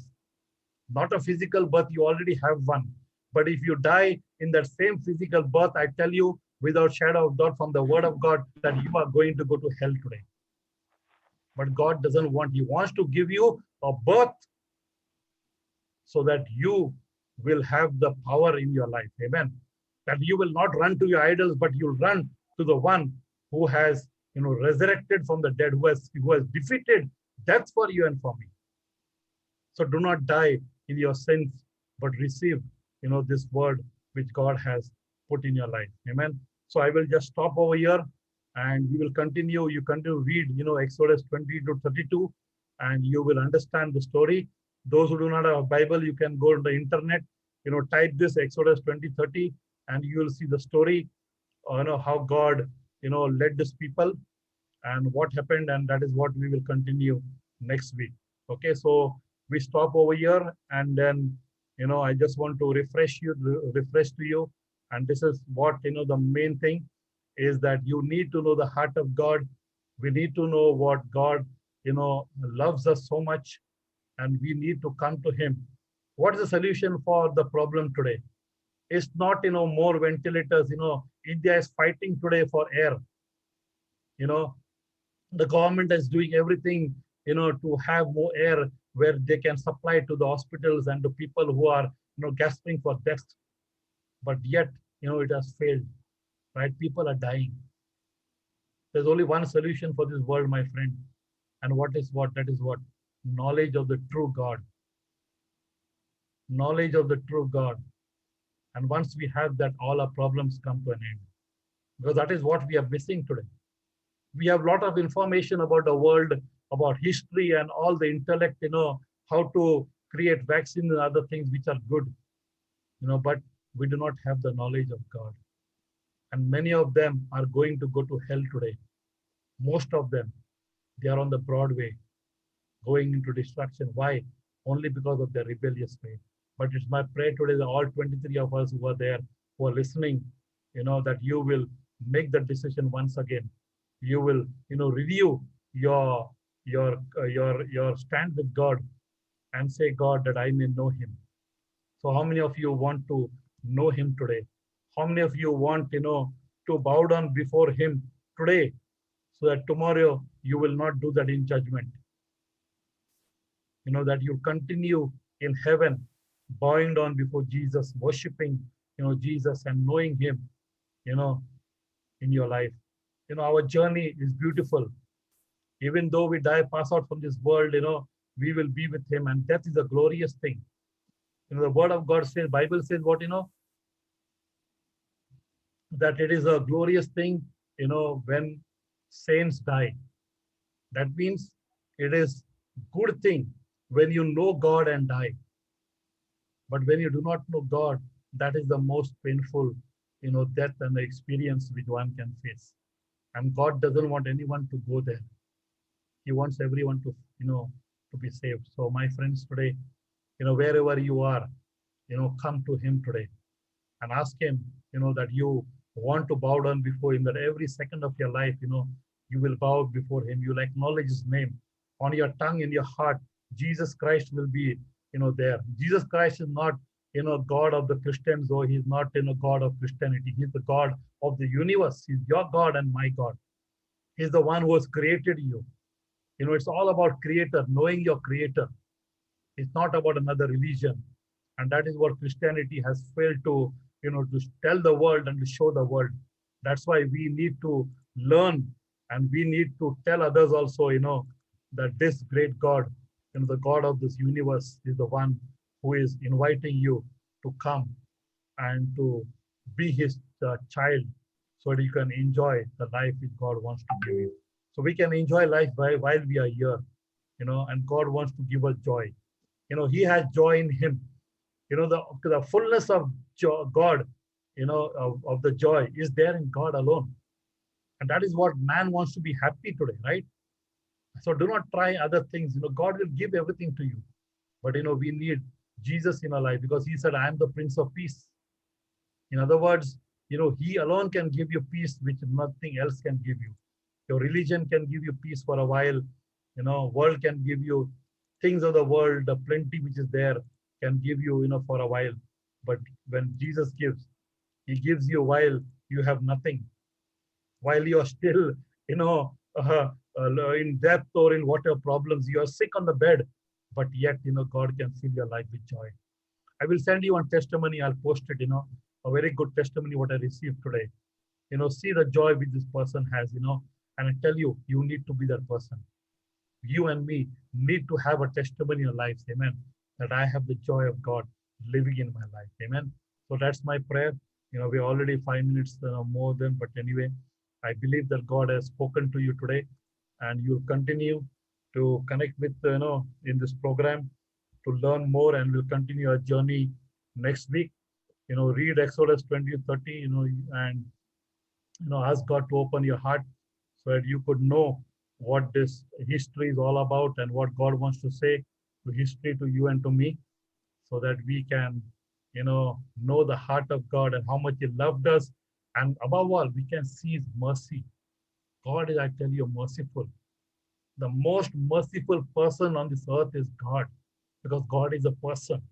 Not a physical birth, you already have one. But if you die in that same physical birth, I tell you, without shadow of doubt from the word of God, that you are going to go to hell today. But God doesn't want, he wants to give you a birth so that you will have the power in your life. Amen. That you will not run to your idols, but you'll run to the one who has, resurrected from the dead, who has defeated death for you and for me. So do not die in your sins, but receive, this word which God has put in your life. Amen. So I will just stop over here and we will continue. You continue to read, Exodus 20 to 32, and you will understand the story. Those who do not have a Bible, you can go on the internet, type this Exodus 20:30, and you will see the story, how God, led this people and what happened. And that is what we will continue next week. Okay, so we stop over here, and then, I just want to refresh to you. And this is what, the main thing is that you need to know the heart of God. We need to know what God, loves us so much, and we need to come to him. What is the solution for the problem today? It's not, more ventilators. India is fighting today for air. The government is doing everything, to have more air where they can supply to the hospitals and to people who are, gasping for death. But yet, it has failed, right? People are dying. There's only one solution for this world, my friend. And what is what? That is what? Knowledge of the true God. Knowledge of the true God. And once we have that, all our problems come to an end. Because that is what we are missing today. We have a lot of information about the world, about history and all the intellect, how to create vaccines and other things which are good, but we do not have the knowledge of God. And many of them are going to go to hell today. Most of them, they are on the broad way, going into destruction. Why? Only because of their rebellious way. But it's my prayer today that all 23 of us who are there, who are listening, that you will make the decision once again. You will, review your your stand with God and say, God, that I may know him. So how many of you want to know him today? How many of you want, to bow down before him today so that tomorrow you will not do that in judgment? That you continue in heaven, bowing down before Jesus, worshiping, Jesus and knowing him, you know, in your life. Our journey is beautiful. Even though we die, pass out from this world, we will be with him. And that is a glorious thing. The word of God says, Bible says what, that it is a glorious thing, when saints die. That means it is good thing when you know God and die. But when you do not know God, that is the most painful, death and the experience which one can face. And God doesn't want anyone to go there. He wants everyone to, to be saved. So my friends today, wherever you are, come to him today and ask him, that you want to bow down before him, that every second of your life, you will bow before him. You'll acknowledge his name on your tongue, in your heart. Jesus Christ will be, there. Jesus Christ is not, God of the Christians, or he's not, God of Christianity. He's the God of the universe. He's your God and my God. He's the one who has created you. It's all about creator, knowing your creator. It's not about another religion. And that is what Christianity has failed to, to tell the world and to show the world. That's why we need to learn, and we need to tell others also, that this great God, the God of this universe, is the one who is inviting you to come and to be his child, so that you can enjoy the life that God wants to give you. So we can enjoy life while we are here, and God wants to give us joy. He has joy in him. The fullness of God, of the joy is there in God alone. And that is what man wants to be happy today, right? So do not try other things. God will give everything to you. But, we need Jesus in our life, because he said, I am the Prince of Peace. In other words, he alone can give you peace, which nothing else can give you. Your religion can give you peace for a while. World can give you things of the world, the plenty which is there can give you, for a while. But when Jesus gives, he gives you while you have nothing, while you are still, in death or in whatever problems, you are sick on the bed, but yet, God can fill your life with joy. I will send you one testimony. I'll post it, a very good testimony what I received today. See the joy which this person has, and I tell you, you need to be that person. You and me need to have a testimony in our lives, amen, that I have the joy of God living in my life, amen. So that's my prayer. We're already 5 minutes more than, but anyway, I believe that God has spoken to you today, and you'll continue to connect with, in this program to learn more, and we'll continue our journey next week. Read Exodus 20:30, and, ask God to open your heart so that you could know what this history is all about and what God wants to say to history, to you and to me, so that we can, know the heart of God and how much he loved us. And above all, we can see his mercy. God is, I tell you, merciful. The most merciful person on this earth is God, because God is a person.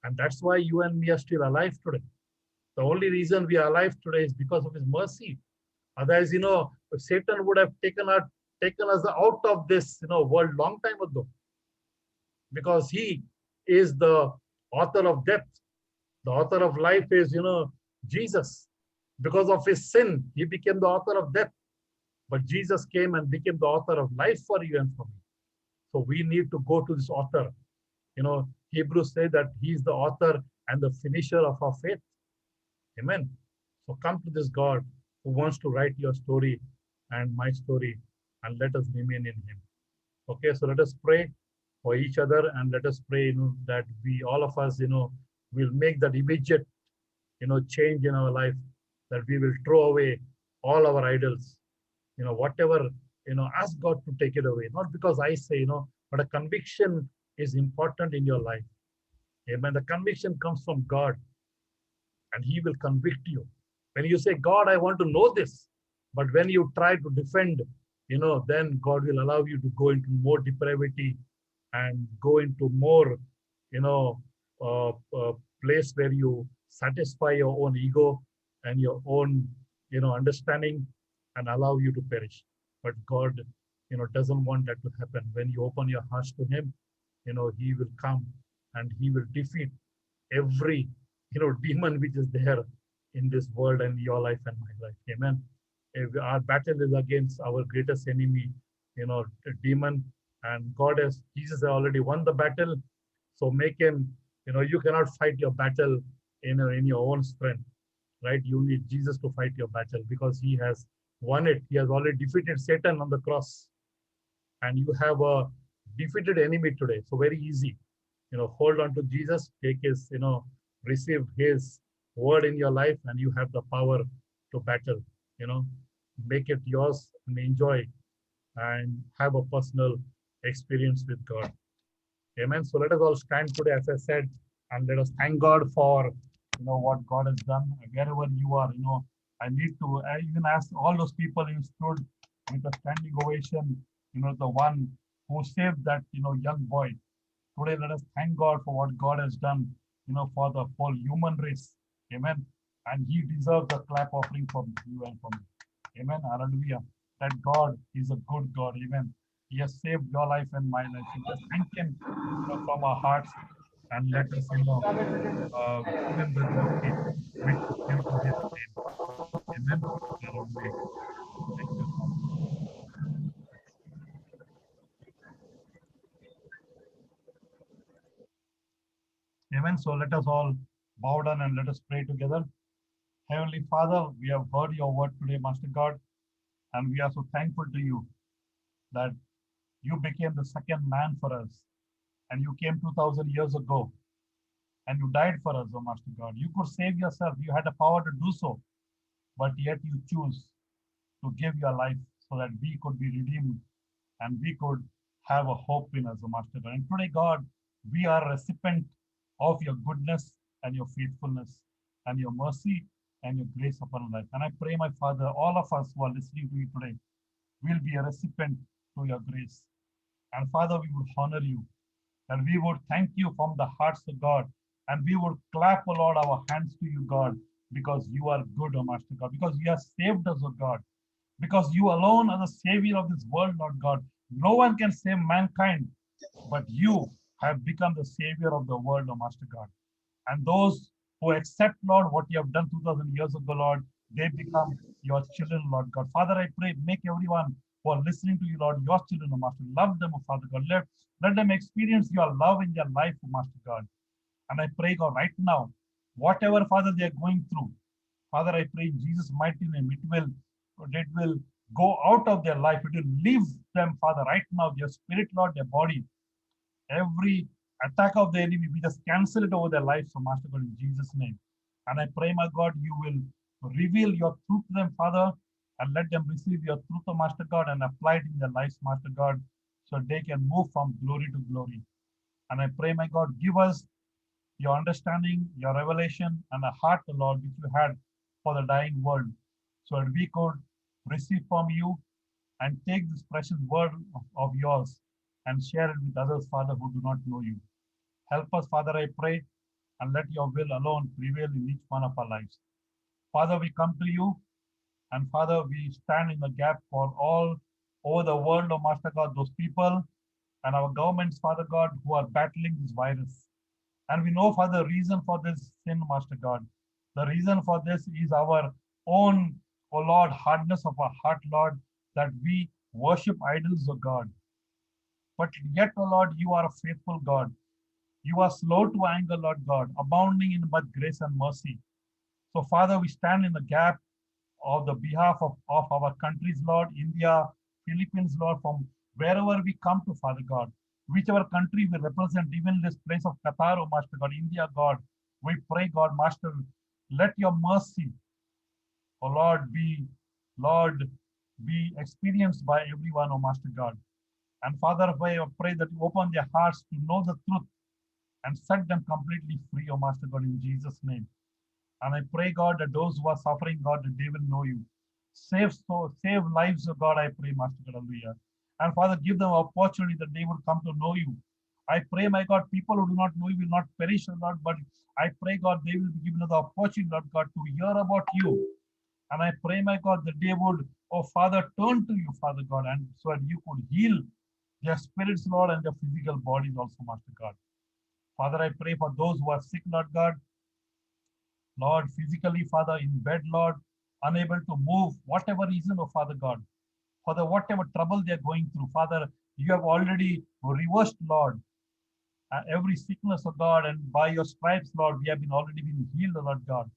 And that's why you and me are still alive today. The only reason we are alive today is because of his mercy. Otherwise, if Satan would have taken us out of this, world long time ago, because he is the author of death. The author of life is, Jesus. Because of his sin, he became the author of death. But Jesus came and became the author of life for you and for me. So we need to go to this author. Hebrews say that he is the author and the finisher of our faith. Amen. So come to this God who wants to write your story and my story, and let us remain in him. Okay, so let us pray for each other, and let us pray, that we, all of us, will make that immediate, change in our life, that we will throw away all our idols, whatever, ask God to take it away. Not because I say, but a conviction is important in your life. Amen. The conviction comes from God, and he will convict you. When you say, God, I want to know this, but when you try to defend, then God will allow you to go into more depravity and go into more, you know, place where you satisfy your own ego and your own, understanding and allow you to perish. But God, doesn't want that to happen. When you open your hearts to Him, He will come and He will defeat every, demon which is there in this world and your life and my life. Amen. If our battle is against our greatest enemy, the demon, and Jesus has already won the battle. So make him, you cannot fight your battle in your own strength, right? You need Jesus to fight your battle because He has won it. He has already defeated Satan on the cross, and you have a defeated enemy today. So very easy, hold on to Jesus, take His, receive His word in your life, and you have the power to battle, you know, make it yours and enjoy and have a personal experience with God. Amen. So let us all stand today, as I said, and let us thank God for what God has done. Wherever you are, I even ask all those people who stood with a standing ovation, the one who saved that young boy. Today, let us thank God for what God has done, for the whole human race. Amen. And He deserves a clap offering from you and from me. Amen. Hallelujah. That God is a good God. Amen. He has saved your life and my life. So just thank Him from our hearts, and let us, give Him the glory which is due to His name. Amen. Hallelujah. Thank you. Amen. So let us all bow down and let us pray together. Heavenly Father, we have heard your word today, Master God, and we are so thankful to you that you became the second man for us, and you came 2000 years ago, and you died for us, oh Master God. You could save yourself, you had the power to do so, but yet you choose to give your life so that we could be redeemed and we could have a hope in us, oh Master God. And today, God, we are a recipient of your goodness and your faithfulness and your mercy and your grace upon our life. And I pray, my Father, all of us who are listening to you today will be a recipient to your grace. And Father, we would honor you, and we would thank you from the hearts of God, and we would clap, O Lord, our hands to you, God, because you are good, O Master God, because you have saved us, O God, because you alone are the Savior of this world, Lord God. No one can save mankind, but you have become the Savior of the world, O Master God. And those who accept, Lord, what you have done 2000 years ago, Lord, they become your children, Lord God. Father, I pray, make everyone who are listening to you, Lord, your children, O Master. Love them, O Father God. Let them experience your love in their life, O Master God. And I pray, God, right now, whatever, Father, they are going through, Father, I pray in Jesus' mighty name, it will go out of their life. It will leave them, Father, right now, their spirit, Lord, their body. Every attack of the enemy, we just cancel it over their lives, so Master God, in Jesus' name. And I pray, my God, you will reveal your truth to them, Father, and let them receive your truth, O Master God, and apply it in their lives, Master God, so they can move from glory to glory. And I pray, my God, give us your understanding, your revelation, and a heart, O Lord, which you had for the dying world, so that we could receive from you and take this precious word of yours and share it with others, Father, who do not know you. Help us, Father, I pray, and let your will alone prevail in each one of our lives. Father, we come to you, and Father, we stand in the gap for all over the world, oh Master God, those people and our governments, Father God, who are battling this virus. And we know, Father, the reason for this sin, Master God. The reason for this is our own, oh Lord, hardness of our heart, Lord, that we worship idols, of God. But yet, O Lord, you are a faithful God. You are slow to anger, Lord God, abounding in both grace and mercy. So, Father, we stand in the gap of the behalf of our countries, Lord, India, Philippines, Lord, from wherever we come to, Father God, whichever country we represent, even this place of Qatar, oh Master God, India, God, we pray, God, Master, let your mercy, oh Lord, be experienced by everyone, oh Master God. And Father, I pray that you open their hearts to know the truth and set them completely free, oh Master God, in Jesus' name. And I pray, God, that those who are suffering, God, that they will know you. Save lives, oh God, I pray, Master God, hallelujah. And Father, give them opportunity that they will come to know you. I pray, my God, people who do not know you will not perish, oh Lord, but I pray, God, they will be given the opportunity, Lord God, to hear about you. And I pray, my God, that they would, oh Father, turn to you, Father God, and so that you could heal their spirits, Lord, and their physical bodies also, Master God. Father, I pray for those who are sick, Lord God, Lord, physically, Father, in bed, Lord, unable to move, whatever reason, oh Father God, Father, whatever trouble they're going through, Father, you have already reversed, Lord, every sickness, oh God, and by your stripes, Lord, we have been already been healed, oh Lord God.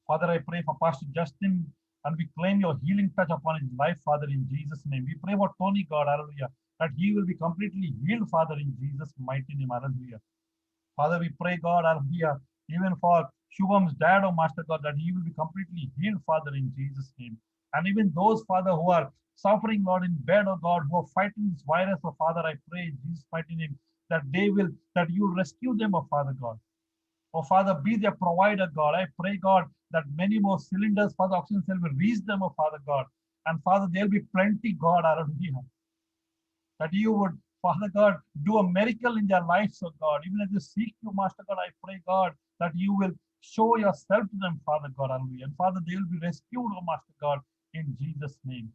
Father, I pray for Pastor Justin, and we claim your healing touch upon his life, Father, in Jesus' name. We pray for Tony, God, hallelujah, that he will be completely healed, Father, in Jesus' mighty name, hallelujah. Father, we pray, God, hallelujah, even for Shubham's dad, oh Master God, that he will be completely healed, Father, in Jesus' name. And even those, Father, who are suffering, Lord, in bed, oh God, who are fighting this virus, oh Father, I pray in Jesus' mighty name that they will, that you rescue them, oh Father God. Oh Father, be their provider, God. I pray, God, that many more cylinders for the oxygen cell will reach them, oh Father God. And Father, there'll be plenty, God, hallelujah, that you would, Father God, do a miracle in their lives, oh God. Even as they seek you, Master God, I pray, God, that you will show yourself to them, Father God, hallelujah. And Father, they will be rescued, oh Master God, in Jesus' name.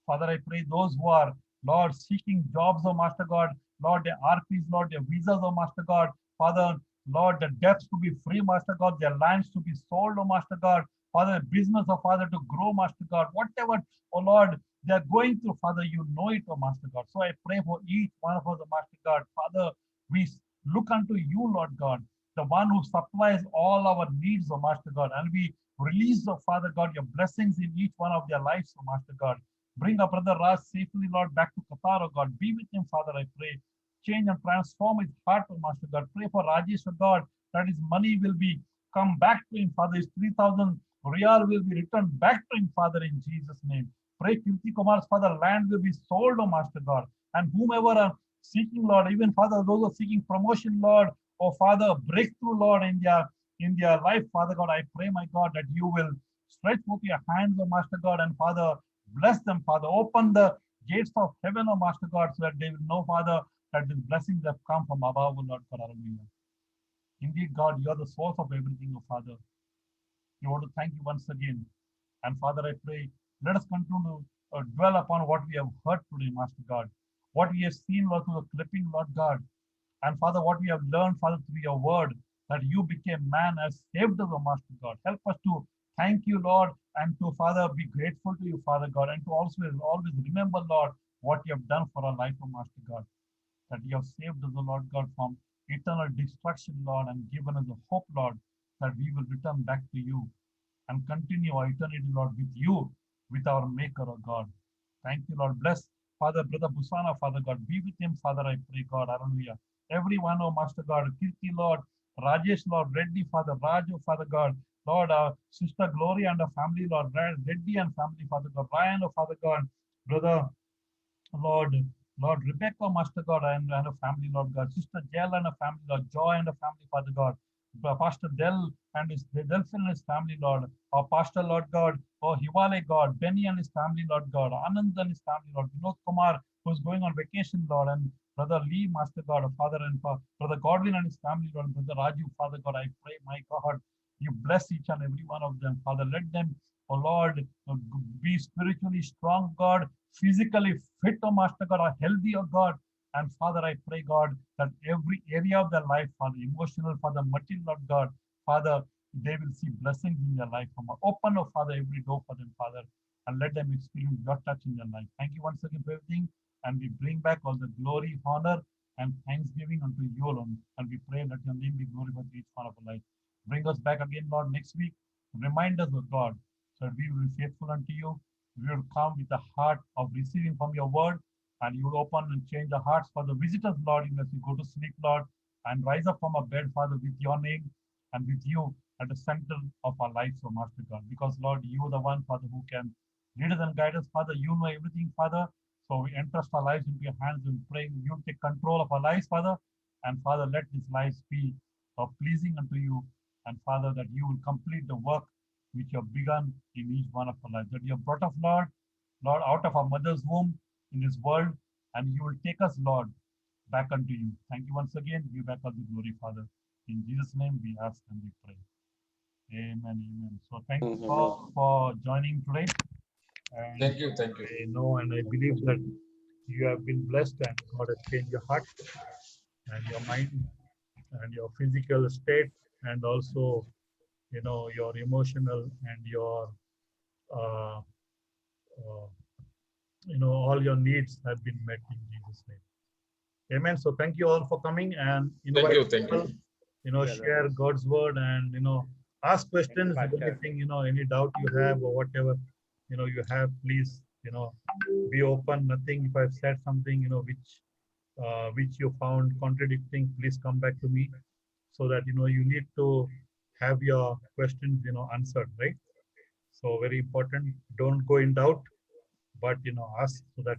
Father, I pray those who are, Lord, seeking jobs, oh Master God, Lord, their RPs, Lord, their visas, oh Master God, Father, Lord, the debts to be free, Master God, their lands to be sold, oh Master God, Father, business, oh Father, to grow, Master God, whatever, oh Lord, they are going through, Father, you know it, oh Master God. So I pray for each one of us, oh Master God, Father, we look unto you, Lord God, the one who supplies all our needs, oh Master God, and we release, oh Father God, your blessings in each one of their lives, oh Master God. Bring our brother Raj safely, Lord, back to Qatar, oh God. Be with him, Father, I pray. Change and transform his heart, oh Master God. Pray for Rajesh, oh God, that his money will be come back to him, Father. His 3,000 Riyal will be returned back to him, Father, in Jesus' name. Pray Kirti Kumar's Father, land will be sold, oh Master God. And whomever are seeking, Lord, even Father, those who are seeking promotion, Lord, oh Father, breakthrough, Lord, in their life, Father God, I pray, my God, that you will stretch forth your hands, oh Master God, and Father, bless them, Father. Open the gates of heaven, oh Master God, so that they will know, Father, that these blessings have come from above, oh Lord, for hallelujah. Indeed, God, you are the source of everything, oh Father. We want to thank you once again. And Father, I pray, let us continue to dwell upon what we have heard today, Master God. What we have seen, Lord, through the clipping, Lord God. And Father, what we have learned, Father, through your word, that you became man as saved us, O Master God. Help us to thank you, Lord, and to, Father, be grateful to you, Father God, and to also always remember, Lord, what you have done for our life, O Master God. That you have saved us, O Lord God, from eternal destruction, Lord, and given us a hope, Lord, that we will return back to you and continue our eternity, Lord, with you, with our Maker, O God. Thank you, Lord. Bless Father, Brother Busana, Father God. Be with him, Father, I pray, God. Hallelujah. Everyone, oh Master God. Kirti, Lord. Rajesh, Lord. Reddy, Father. Raju, Father God. Lord, Sister Gloria and her family, Lord. Reddy and family, Father God. Ryan, oh Father God. Brother Lord, Lord Rebecca, Master God, and a family, Lord God. Sister Jael and a family, Lord. Joy and a family, Father God. Pastor Del and his Delphin and his family, Lord. Our Pastor, Lord God. Oh, Hivale, God. Benny and his family, Lord God. Anand and his family, Lord. Vinod Kumar, who's going on vacation, Lord. And Brother Lee, Master God, Father, and Brother Godwin and his family, Lord. Brother Raju, Father God, I pray, my God, you bless each and every one of them, Father. Let them, oh Lord, be spiritually strong, God, physically fit, oh Master God, or healthy, oh God. And Father, I pray, God, that every area of their life, Father, emotional, Father, material, Lord God, Father, they will see blessings in their life. Open, oh Father, every door for them, Father, and let them experience your touch in their life. Thank you once again for everything. And we bring back all the glory, honor, and thanksgiving unto you alone. And we pray that your name be glorified in each one of our life. Bring us back again, Lord, next week. Remind us, of God, so that we will be faithful unto you. We will come with a heart of receiving from your word, and you will open and change the hearts for the visitors, Lord, even as we go to sleep, Lord, and rise up from our bed, Father, with your name and with you at the center of our lives, O Master God. Because, Lord, you are the one, Father, who can lead us and guide us, Father. You know everything, Father. So we entrust our lives into your hands and pray you take control of our lives, Father. And Father, let these lives be pleasing unto you. And Father, that you will complete the work which you have begun in each one of our lives. That you have brought us, Lord, out of our mother's womb in this world, and you will take us, Lord, back unto you. Thank you once again. Give back all the glory, Father. In Jesus' name we ask and we pray. Amen. Amen. So thank you all for joining today. And Thank you. Thank you. I know and I believe that you have been blessed and God has changed your heart and your mind and your physical state and also your emotional and your uh, uh, all your needs have been met in Jesus' name. Amen. So thank you all for coming and Thank invite you. Thank people, you. share God's word and ask questions if anything, any doubt you have or whatever, you have, please, be open. Nothing, if I've said something, which you found contradicting, please come back to me so that, you need to have your questions, answered, right? So very important. Don't go in doubt, but, ask so that,